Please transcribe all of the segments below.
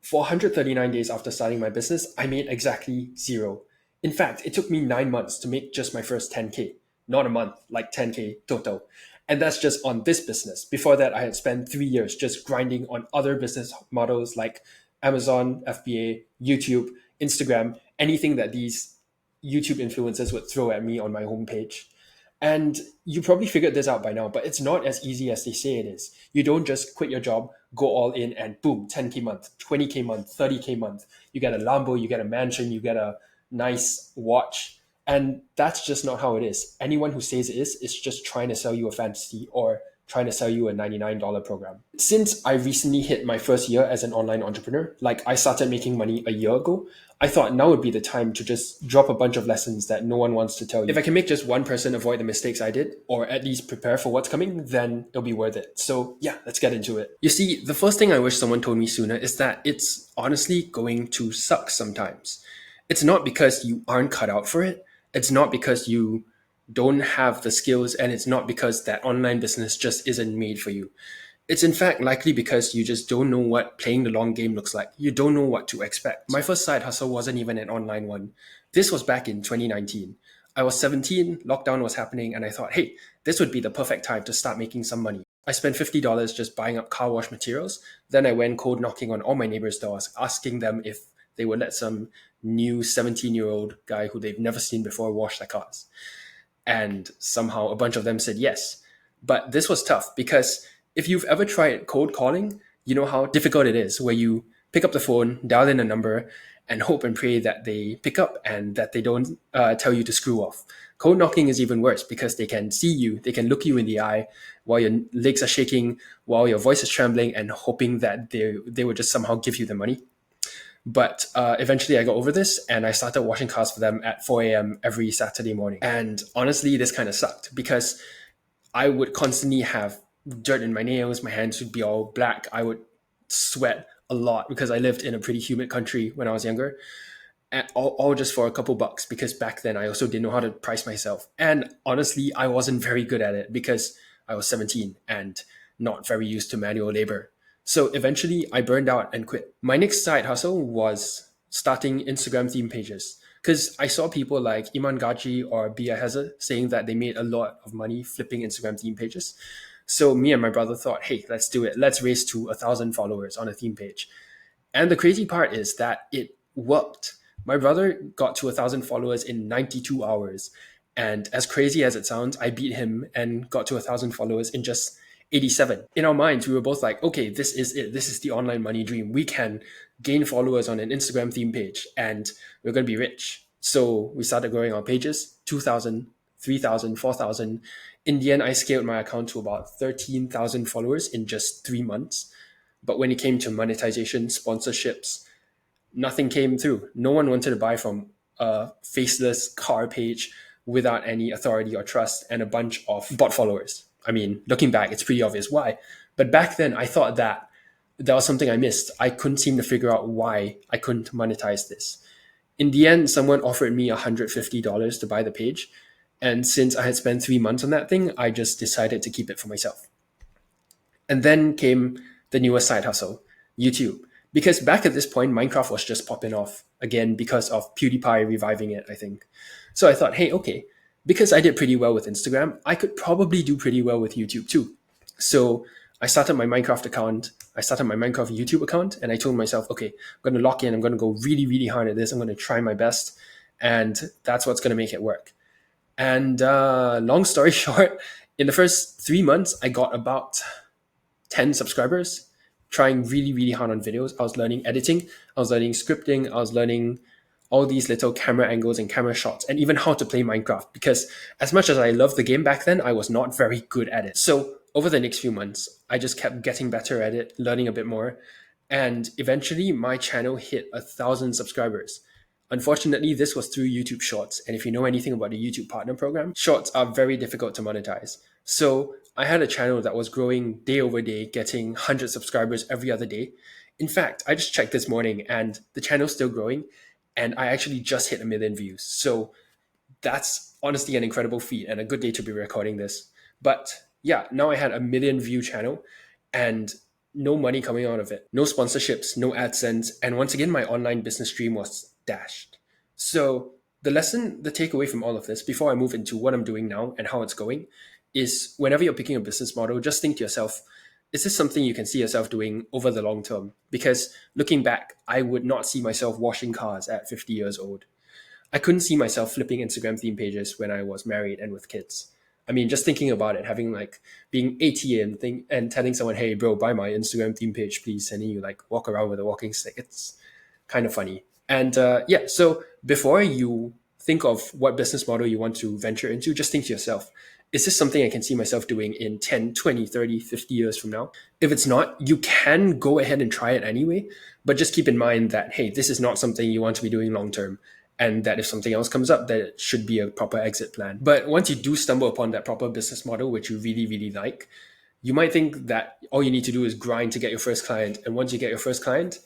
For 139 days after starting my business, I made exactly zero. In fact, it took me 9 months to make just my first 10K, not a month, like 10K total. And that's just on this business. Before that, I had spent 3 years just grinding on other business models like Amazon, FBA, YouTube, Instagram, anything that these YouTube influencers would throw at me on my homepage. And you probably figured this out by now, but it's not as easy as they say it is. You don't just quit your job, go all in, and boom, 10K month, 20K month, 30K month. You get a Lambo, you get a mansion, you get a nice watch. And that's just not how it is. Anyone who says it is just trying to sell you a fantasy or trying to sell you a $99 program. Since I recently hit my first year as an online entrepreneur, like I started making money a year ago, I thought now would be the time to just drop a bunch of lessons that no one wants to tell you. If I can make just one person avoid the mistakes I did, or at least prepare for what's coming, then it'll be worth it. So yeah, let's get into it. You see, the first thing I wish someone told me sooner is that it's honestly going to suck sometimes. It's not because you aren't cut out for it. It's not because you don't have the skills, and it's not because that online business just isn't made for you. It's in fact likely because you just don't know what playing the long game looks like. You don't know what to expect. My first side hustle wasn't even an online one. This was back in 2019. I was 17, lockdown was happening, and I thought, hey, this would be the perfect time to start making some money. I spent $50 just buying up car wash materials. Then I went cold knocking on all my neighbors' doors, asking them if they would let some new 17-year-old guy who they've never seen before wash their cars. And somehow a bunch of them said yes. But this was tough because if you've ever tried cold calling, you know how difficult it is, where you pick up the phone, dial in a number, and hope and pray that they pick up and that they don't tell you to screw off. Cold knocking is even worse because they can see you, they can look you in the eye while your legs are shaking, while your voice is trembling, and hoping that they will just somehow give you the money. But eventually I got over this and I started washing cars for them at 4 a.m. every Saturday morning. And honestly, this kind of sucked because I would constantly have dirt in my nails, my hands would be all black. I would sweat a lot because I lived in a pretty humid country when I was younger. And all just for a couple bucks because back then I also didn't know how to price myself. And honestly, I wasn't very good at it because I was 17 and not very used to manual labor. So eventually I burned out and quit. My next side hustle was starting Instagram theme pages because I saw people like Iman Gaji or Bia Hazard saying that they made a lot of money flipping Instagram theme pages. So me and my brother thought, hey, let's do it. Let's raise to 1,000 followers on a theme page. And the crazy part is that it worked. My brother got to 1,000 followers in 92 hours. And as crazy as it sounds, I beat him and got to 1,000 followers in just 87. In our minds, we were both like, okay, this is it. This is the online money dream. We can gain followers on an Instagram theme page and we're going to be rich. So we started growing our pages, 2,000, 3,000, 4,000. In the end, I scaled my account to about 13,000 followers in just 3 months. But when it came to monetization, sponsorships, nothing came through. No one wanted to buy from a faceless car page without any authority or trust and a bunch of bot followers. I mean, looking back, it's pretty obvious why. But back then, I thought that that was something I missed. I couldn't seem to figure out why I couldn't monetize this. In the end, someone offered me $150 to buy the page. And since I had spent 3 months on that thing, I just decided to keep it for myself. And then came the newest side hustle, YouTube. Because back at this point, Minecraft was just popping off again because of PewDiePie reviving it, I think. So I thought, hey, okay, because I did pretty well with Instagram, I could probably do pretty well with YouTube too. So I started my Minecraft account, I started my Minecraft YouTube account, and I told myself, okay, I'm going to lock in, I'm going to go really, really hard at this, I'm going to try my best, and that's what's going to make it work. And long story short, in the first 3 months, I got about 10 subscribers, trying really, really hard on videos. I was learning editing, I was learning scripting, I was learning all these little camera angles and camera shots, and even how to play Minecraft. Because as much as I loved the game back then, I was not very good at it. So over the next few months, I just kept getting better at it, learning a bit more. And eventually, my channel hit 1,000 subscribers. Unfortunately, this was through YouTube Shorts. And if you know anything about the YouTube Partner Program, Shorts are very difficult to monetize. So I had a channel that was growing day over day, getting 100 subscribers every other day. In fact, I just checked this morning and the channel's still growing. And I actually just hit 1 million views. So that's honestly an incredible feat and a good day to be recording this. But yeah, now I had 1 million view channel and no money coming out of it, no sponsorships, no AdSense. And once again, my online business dream was dashed. So the takeaway from all of this, before I move into what I'm doing now and how it's going, is whenever you're picking a business model, just think to yourself, is this something you can see yourself doing over the long term? Because looking back, I would not see myself washing cars at 50 years old. I couldn't see myself flipping Instagram theme pages when I was married and with kids. I mean, just thinking about it, having like being 80 and telling someone, "Hey, bro, buy my Instagram theme page, please," and then you like walk around with a walking stick. It's kind of funny. And yeah, so before you think of what business model you want to venture into, just think to yourself, is this something I can see myself doing in 10, 20, 30, 50 years from now? If it's not, you can go ahead and try it anyway, but just keep in mind that, hey, this is not something you want to be doing long term. And that if something else comes up, there should be a proper exit plan. But once you do stumble upon that proper business model, which you really, really like, you might think that all you need to do is grind to get your first client. And once you get your first client,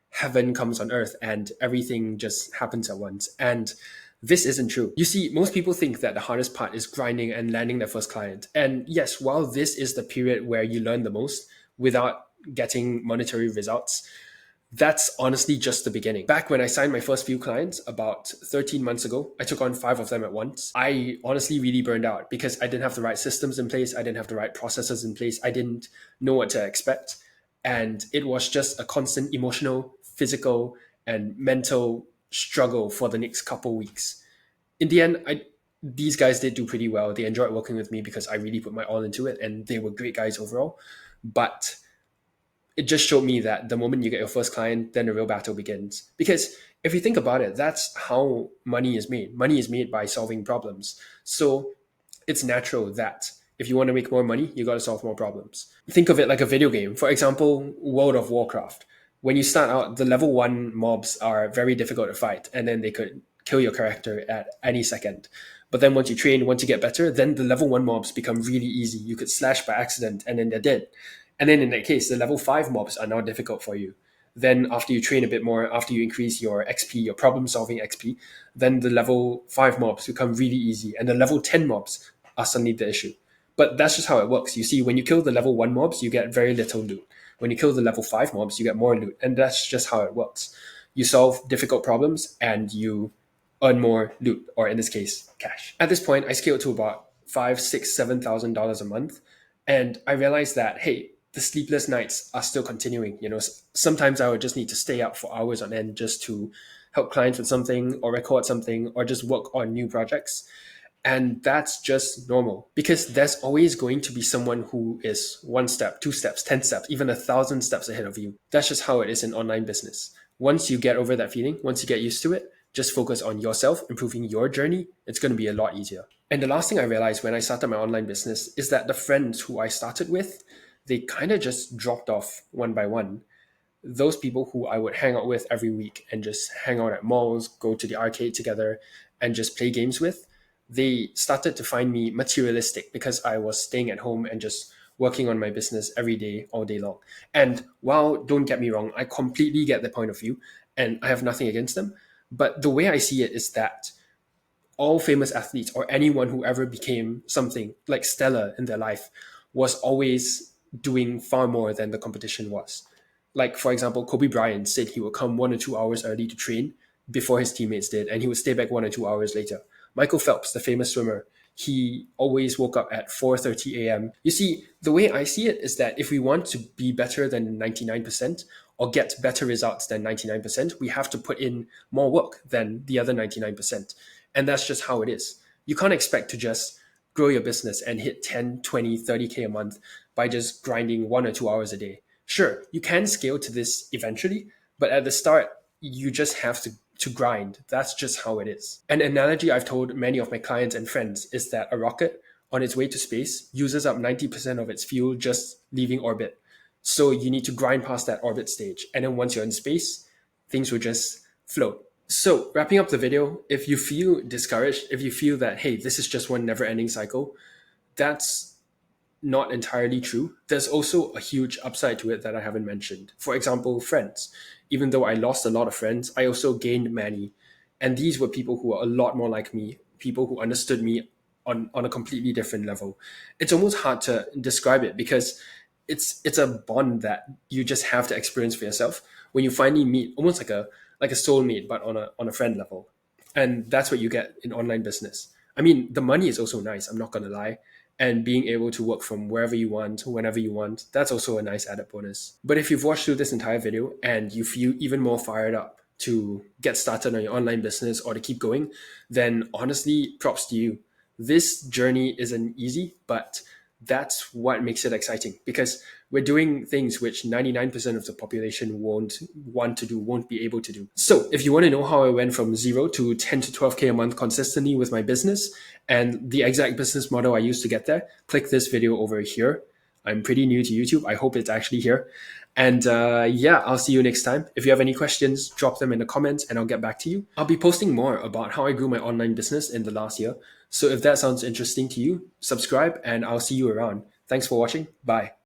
heaven comes on earth and everything just happens at once. And this isn't true. You see, most people think that the hardest part is grinding and landing their first client. And yes, while this is the period where you learn the most without getting monetary results, that's honestly just the beginning. Back when I signed my first few clients about 13 months ago, I took on 5 of them at once. I honestly really burned out because I didn't have the right systems in place. I didn't have the right processes in place. I didn't know what to expect. And it was just a constant emotional, physical, and mental struggle for the next couple weeks. In the end, these guys did do pretty well. They enjoyed working with me because I really put my all into it and they were great guys overall. But it just showed me that the moment you get your first client, then the real battle begins. Because if you think about it, that's how money is made. Money is made by solving problems. So it's natural that if you want to make more money, you got to solve more problems. Think of it like a video game. For example, World of Warcraft. When you start out, the level one mobs are very difficult to fight, and then they could kill your character at any second. But then once you train, once you get better, then the level one mobs become really easy. You could slash by accident and then they're dead. And then in that case, the level five mobs are now difficult for you. Then after you train a bit more, after you increase your XP, your problem solving XP, then the level five mobs become really easy. And the level 10 mobs are suddenly the issue. But that's just how it works. You see, when you kill the level one mobs, you get very little loot. When you kill the level five mobs, you get more loot. And that's just how it works. You solve difficult problems and you earn more loot, or in this case, cash. At this point, I scaled to about five, six, $7,000 a month. And I realized that, hey, the sleepless nights are still continuing. You know, sometimes I would just need to stay up for hours on end just to help clients with something or record something or just work on new projects. And that's just normal because there's always going to be someone who is 1 step, 2 steps, 10 steps, even 1,000 steps ahead of you. That's just how it is in online business. Once you get over that feeling, once you get used to it, just focus on yourself, improving your journey. It's going to be a lot easier. And the last thing I realized when I started my online business is that the friends who I started with, they kind of just dropped off one by one. Those people who I would hang out with every week and just hang out at malls, go to the arcade together, and just play games with, they started to find me materialistic because I was staying at home and just working on my business every day, all day long. And while, don't get me wrong, I completely get the point of view and I have nothing against them. But the way I see it is that all famous athletes or anyone who ever became something like stellar in their life was always doing far more than the competition was. Like, for example, Kobe Bryant said he would come 1 or 2 hours early to train before his teammates did, and he would stay back 1 or 2 hours later. Michael Phelps, the famous swimmer, he always woke up at 4:30 a.m. You see, the way I see it is that if we want to be better than 99% or get better results than 99%, we have to put in more work than the other 99%. And that's just how it is. You can't expect to just grow your business and hit 10, 20, 30K a month by just grinding 1 or 2 hours a day. Sure, you can scale to this eventually, but at the start, you just have to grind. That's just how it is. An analogy I've told many of my clients and friends is that a rocket on its way to space uses up 90% of its fuel just leaving orbit. So you need to grind past that orbit stage. And then once you're in space, things will just float. So wrapping up the video, if you feel discouraged, if you feel that, hey, this is just one never ending cycle, that's not entirely true. There's also a huge upside to it that I haven't mentioned. For example, friends. Even though I lost a lot of friends, I also gained many. And these were people who were a lot more like me, people who understood me on a completely different level. It's almost hard to describe it because it's a bond that you just have to experience for yourself when you finally meet, almost like a soulmate, but on a friend level. And that's what you get in online business. I mean, the money is also nice, I'm not gonna lie. And being able to work from wherever you want, whenever you want, that's also a nice added bonus. But if you've watched through this entire video and you feel even more fired up to get started on your online business or to keep going, then honestly, props to you. This journey isn't easy, but that's what makes it exciting, because we're doing things which 99% of the population won't want to do, won't be able to do. So if you want to know how I went from 0 to 10 to 12K a month consistently with my business and the exact business model I used to get there, click this video over here. I'm pretty new to YouTube. I hope it's actually here. And yeah, I'll see you next time. If you have any questions, drop them in the comments and I'll get back to you. I'll be posting more about how I grew my online business in the last year. So if that sounds interesting to you, subscribe and I'll see you around. Thanks for watching. Bye.